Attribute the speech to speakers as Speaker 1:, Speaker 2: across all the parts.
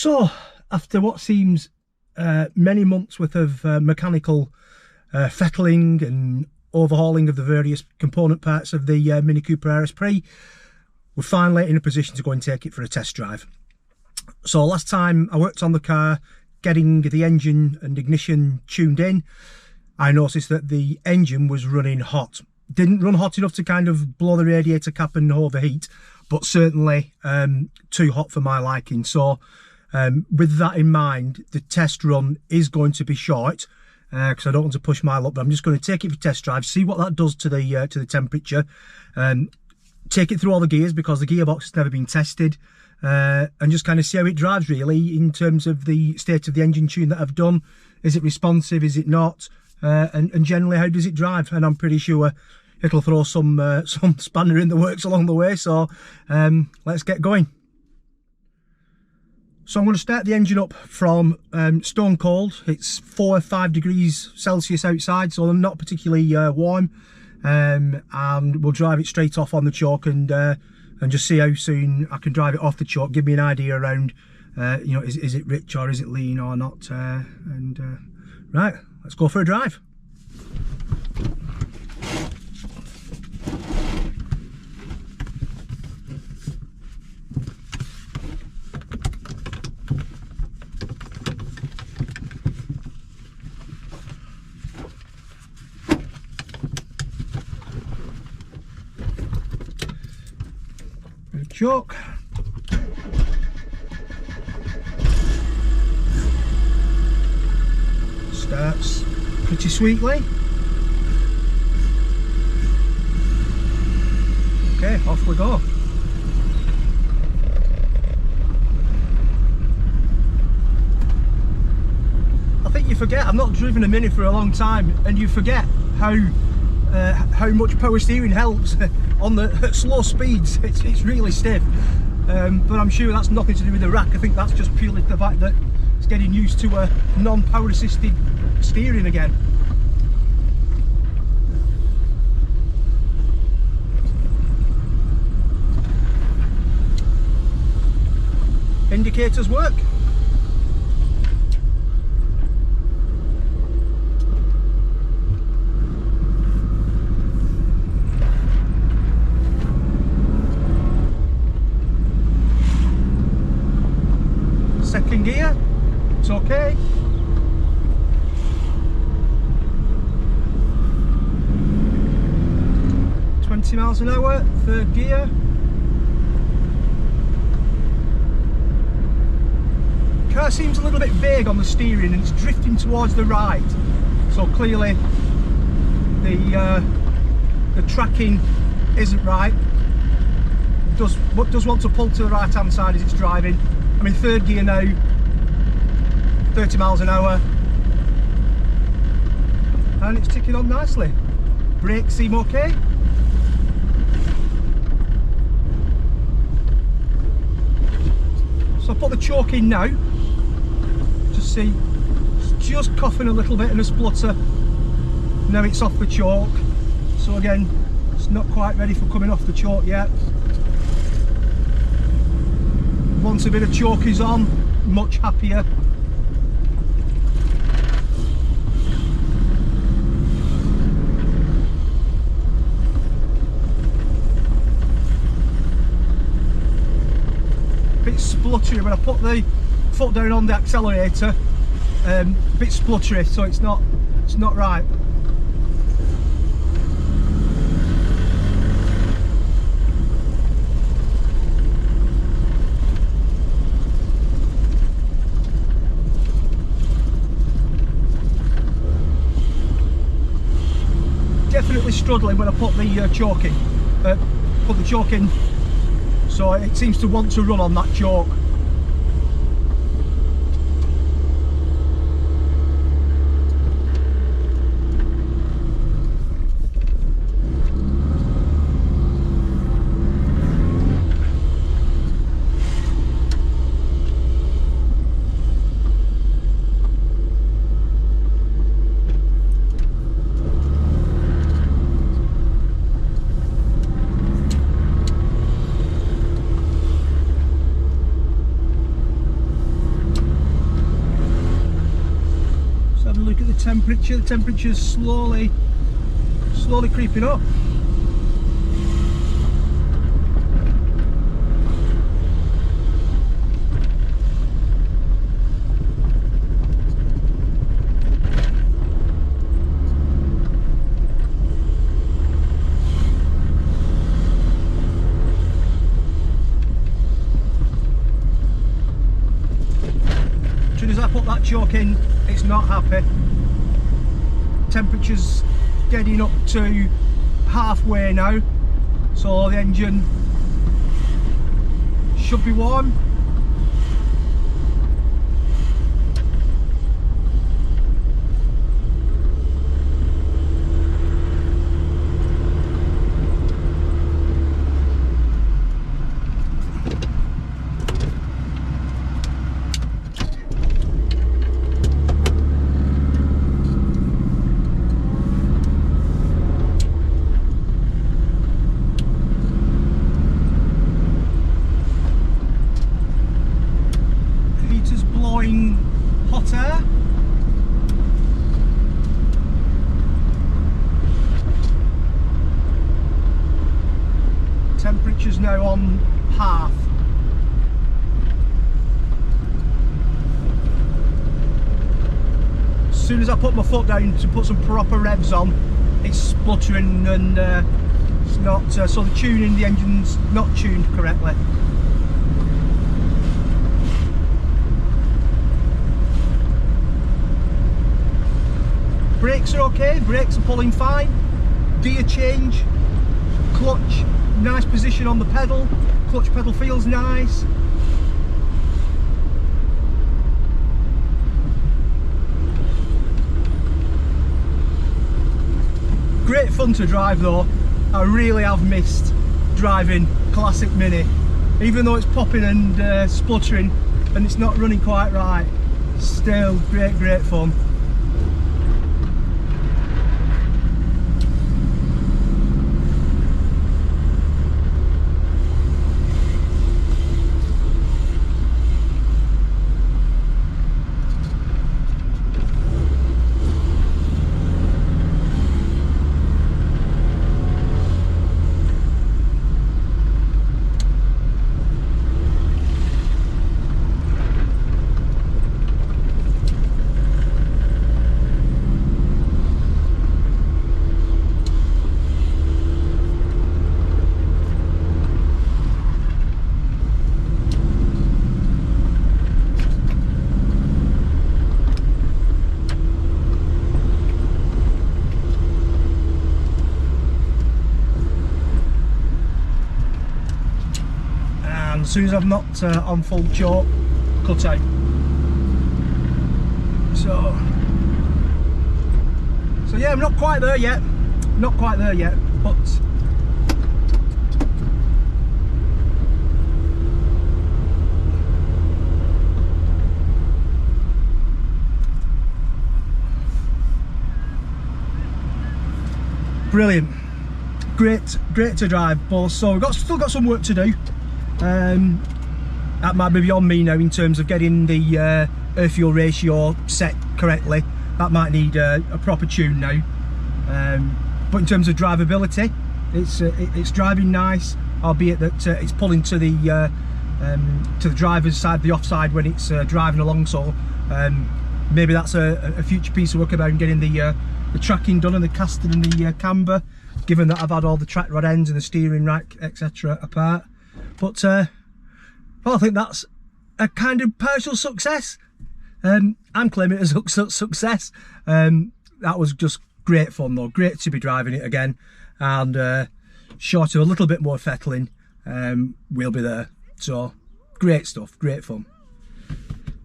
Speaker 1: So, after what seems many months worth of mechanical fettling and overhauling of the various component parts of the Mini Cooper RSP, we're finally in a position to go and take it for a test drive. So last time I worked on the car, getting the engine and ignition tuned in, I noticed that the engine was running hot. Didn't run hot enough to kind of blow the radiator cap and overheat, but certainly too hot for my liking. So with that in mind, the test run is going to be short because I don't want to push my luck, but I'm just going to take it for test drive, see what that does to the temperature, take it through all the gears because the gearbox has never been tested, and just kind of see how it drives really in terms of the state of the engine tune that I've done. Is it responsive, is it not, and generally how does it drive? And I'm pretty sure it'll throw some spanner in the works along the way. So let's get going. So I'm going to start the engine up from stone cold. It's 4 or 5 degrees Celsius outside, so not particularly warm, and we'll drive it straight off on the chalk and just see how soon I can drive it off the chalk. Give me an idea around, you know, is it rich or is it lean or not? Right, let's go for a drive. Chalk. Starts pretty sweetly. Okay, off we go. I think you forget, I've not driven a Mini for a long time, and you forget how much power steering helps on the slow speeds. It's really stiff, but I'm sure that's nothing to do with the rack. I think that's just purely the fact that it's getting used to a non-power assisted steering again. Indicators work. Second gear, it's okay. miles an hour, third gear. Car seems a little bit vague on the steering and it's drifting towards the right, so clearly the tracking isn't right. Does want to pull to the right hand side as it's driving. I'm in third gear now, 30 miles an hour, and it's ticking on nicely. Brakes seem okay. So I'll put the chalk in now. Just see, it's just coughing a little bit and a splutter. Now it's off the chalk. So again, it's not quite ready for coming off the chalk yet. Once a bit of chalk is on, much happier. Bit spluttery when I put the foot down on the accelerator. Bit spluttery, so it's not right. Definitely struggling when I put the chalk in. Put the chalk in, so it seems to want to run on that chalk. temperature. The temperature's slowly creeping up. As soon as I put that choke in, it's not happy. Temperature's getting up to halfway now, so the engine should be warm. Blowing hot air. Temperature's now on half. As soon as I put my foot down to put some proper revs on, it's spluttering and it's not, so the tuning, the engine's not tuned correctly. Brakes are okay, brakes are pulling fine. Gear change, clutch, nice position on the pedal, clutch pedal feels nice. Great fun to drive though. I really have missed driving classic Mini. Even though it's popping and spluttering and it's not running quite right, still great fun. As soon as I'm not on full choke, cut out. So yeah, I'm not quite there yet, but brilliant, great to drive both. So we've still got some work to do. That might be beyond me now in terms of getting the air-fuel ratio set correctly. That might need a proper tune now. But in terms of drivability, it's driving nice, albeit that it's pulling to the driver's side, the offside when it's driving along. So maybe that's a future piece of work about getting the tracking done and the casting and the camber, given that I've had all the track rod ends and the steering rack, etc. apart. But well, I think that's a kind of partial success. I'm claiming it as a success. That was just great fun though, great to be driving it again, and short of a little bit more fettling, we'll be there. So great stuff, great fun.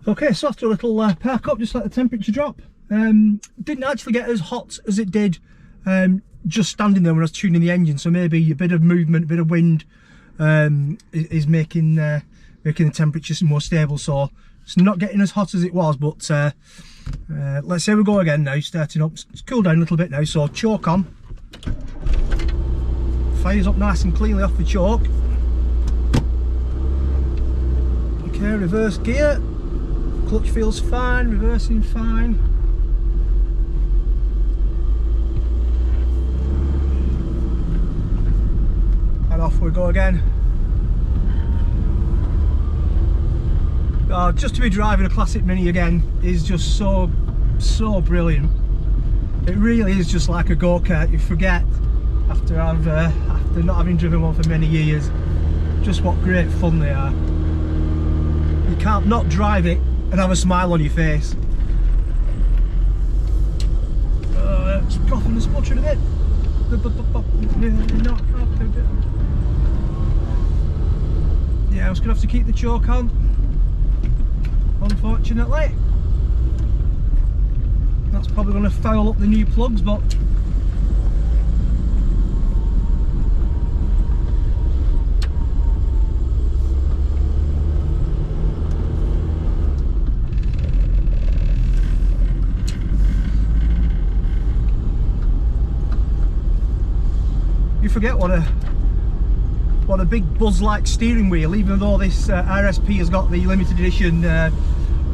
Speaker 1: Okay, so after a little park up, just let the temperature drop. Didn't actually get as hot as it did just standing there when I was tuning the engine, so maybe a bit of movement, a bit of wind is making the temperature more stable, so it's not getting as hot as it was. But let's say we go again now, starting up. It's cooled down a little bit now, so choke on, fires up nice and cleanly off the choke. Okay, reverse gear, clutch feels fine, reversing fine. go again. Just to be driving a classic Mini again is just so brilliant. It really is just like a go-kart. You forget after not having driven one for many years just what great fun they are. You can't not drive it and have a smile on your face. It's coughing and sputtering a bit. Yeah, I was going to have to keep the choke on, unfortunately. That's probably going to foul up the new plugs, but you forget what a big buzz-like steering wheel, even though this RSP has got the limited edition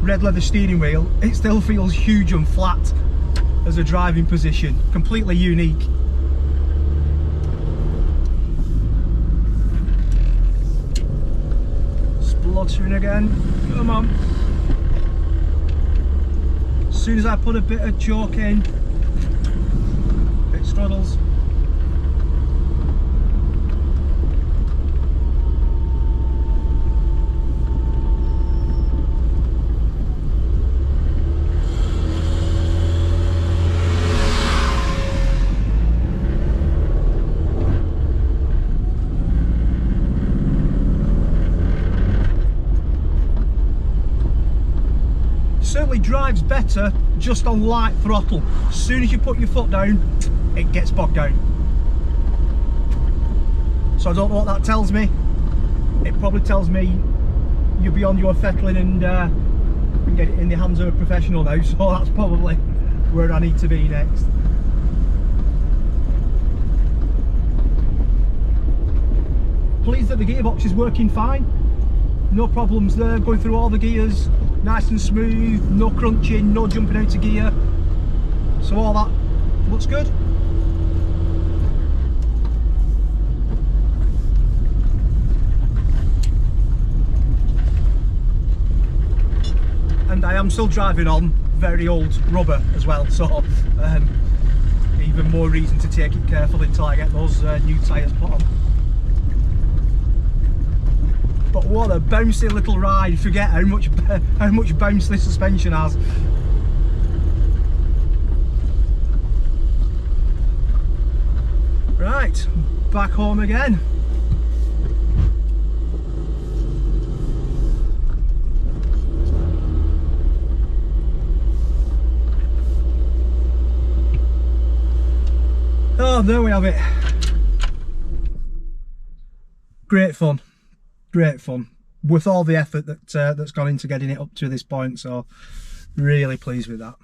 Speaker 1: red leather steering wheel, it still feels huge and flat as a driving position, completely unique. Spluttering again, come on. As soon as I put a bit of choke in, it struggles. Certainly drives better just on light throttle. As soon as you put your foot down, it gets bogged down. So I don't know what that tells me. It probably tells me you're beyond your fettling and get it in the hands of a professional now, so that's probably where I need to be next. Pleased that the gearbox is working fine. No problems there, going through all the gears nice and smooth, no crunching, no jumping out of gear, so all that looks good. And I am still driving on very old rubber as well, so even more reason to take it carefully until I get those new tyres put on. But what a bouncy little ride, forget how much bounce this suspension has. Right, back home again. Oh, there we have it. Great fun. Great fun, with all the effort that that's gone into getting it up to this point, so really pleased with that.